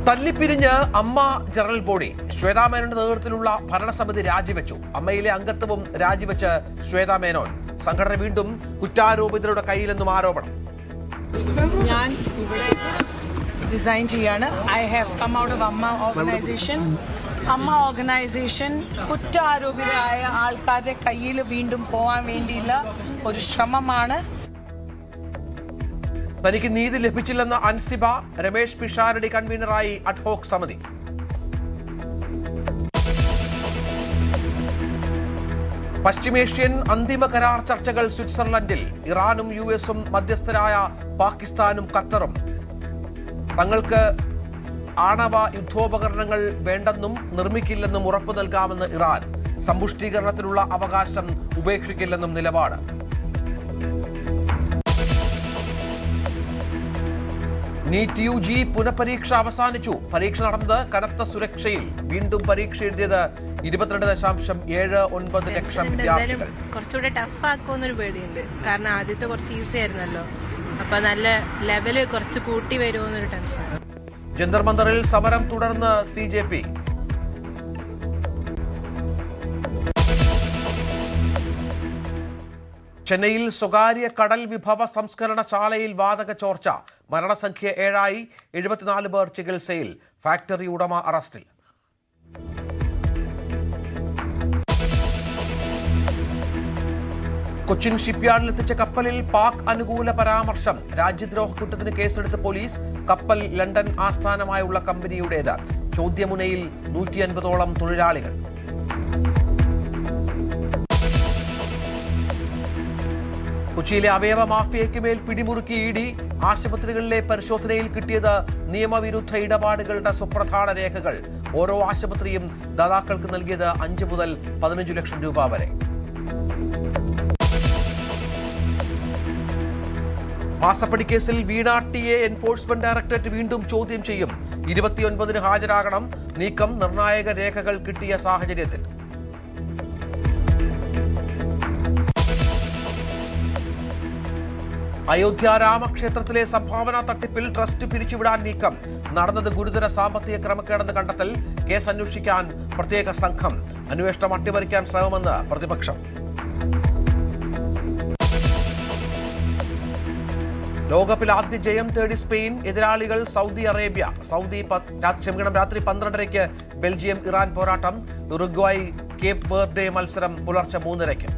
തല്ലിപ്പിരിഞ്ഞ് അമ്മ general body Shweta മേനോന്റെ നേതൃത്വത്തിലുള്ള ഭരണസമിതി രാജിവെച്ചു. അമ്മയിലെ അംഗത്വവും രാജിവെച്ച് ശ്വേതാ മേനോൻ. സംഘടന വീണ്ടും കുറ്റാരോപിതരുടെ കയ്യിലെന്നും ആരോപണം. ഞാൻ ഇവിടെ റിസൈൻ ചെയ്യാണ്. I have come out of AMMA organisation. AMMA organisation കുറ്റാരോപിതരായ ആൾക്കാരുടെ കയ്യിൽ വീണ്ടും പോകാൻ വേണ്ടിയുള്ള ഒരു ശ്രമമാണ്. തനിക്ക് നീതി ലഭിച്ചില്ലെന്ന അൻസിബ, രമേശ് പിഷാരടി കൺവീനറായി അഡ്ഹോക് സമിതി. പശ്ചിമേഷ്യൻ അന്തിമ കരാർ ചർച്ചകൾ സ്വിറ്റ്സർലൻഡിൽ. ഇറാനും യുഎസും മധ്യസ്ഥരായ പാകിസ്ഥാനും ഖത്തറും. തങ്ങൾക്ക് ആണവ യുദ്ധോപകരണങ്ങൾ വേണ്ടെന്നും നിർമ്മിക്കില്ലെന്നും ഉറപ്പു നൽകാമെന്ന് ഇറാൻ. സമ്പുഷ്ടീകരണത്തിനുള്ള അവകാശം ഉപേക്ഷിക്കില്ലെന്നും നിലപാട്. നീറ്റ് UG പുനഃപരീക്ഷ അവസാനിച്ചു. പരീക്ഷ നടന്നത് കനത്ത സുരക്ഷയിൽ. വീണ്ടും പരീക്ഷ എഴുതിയത് 22.79 ലക്ഷം വിദ്യാർത്ഥികൾ. കുറച്ചുകൂടെ ടഫ് ആക്കുമെന്നൊരു പേടിയുണ്ട്. കാരണം ആദ്യത്തെ കുറച്ച് ഈസി ആയിരുന്നല്ലോ. അപ്പൊ നല്ല ലെവല് കുറച്ച് കൂട്ടി വരുമോന്നൊരു ടെൻഷൻ. ജന്തർ മന്ദറിൽ സമരം തുടർന്ന് CJP. ചെന്നൈയിൽ സ്വകാര്യ കടൽ വിഭവ സംസ്കരണശാലയിൽ വാതക ചോർച്ച. മരണസംഖ്യ 7. 74 പേർ ചികിത്സയിൽ. ഫാക്ടറി ഉടമ അറസ്റ്റിൽ. കൊച്ചിൻ ഷിപ്പ്യാർഡിലെത്തിച്ച കപ്പലിൽ പാക് അനുകൂല പരാമർശം. രാജ്യദ്രോഹ കുറ്റത്തിന് കേസെടുത്ത് പോലീസ്. കപ്പൽ ലണ്ടൻ ആസ്ഥാനമായുള്ള കമ്പനിയുടേത്. ചോദ്യമുനയിൽ 150ഓളം തൊഴിലാളികൾ. കൊച്ചിയിലെ അവയവ മാഫിയയ്ക്ക് മേൽ പിടിമുറുക്കി ED. ആശുപത്രികളിലെ പരിശോധനയിൽ കിട്ടിയത് നിയമവിരുദ്ധ ഇടപാടുകളുടെ സുപ്രധാന രേഖകൾ. ഓരോ ആശുപത്രിയും ദാതാക്കൾക്ക് നൽകിയത് 5 മുതൽ 15 ലക്ഷം രൂപ വരെ. മാസപ്പടി കേസിൽ വീണ ടിയെ എൻഫോഴ്സ്മെന്റ് ഡയറക്ടറേറ്റ് വീണ്ടും ചോദ്യം ചെയ്യും. 29-ന് ഹാജരാകണം. നീക്കം നിർണായക രേഖകൾ കിട്ടിയ സാഹചര്യത്തിൽ. അയോധ്യ രാമക്ഷേത്രത്തിലെ സംഭാവന തട്ടിപ്പിൽ ട്രസ്റ്റ് പിരിച്ചുവിടാൻ നീക്കം. നടന്നത് ഗുരുതര സാമ്പത്തിക ക്രമക്കേടെന്ന് കണ്ടെത്തൽ. കേസ് അന്വേഷിക്കാൻ പ്രത്യേക സംഘം. അന്വേഷണം അട്ടിമറിക്കാൻ ശ്രമമെന്ന് പ്രതിപക്ഷം. ലോകകപ്പിൽ ആദ്യ ജയം തേടി സ്പെയിൻ. എതിരാളികൾ സൗദി അറേബ്യ. രാത്രി 12:30 ബെൽജിയം ഇറാൻ പോരാട്ടം. ഉറുഗ്വായ് കേപ്പ് വെർഡെ മത്സരം പുലർച്ചെ 3:30.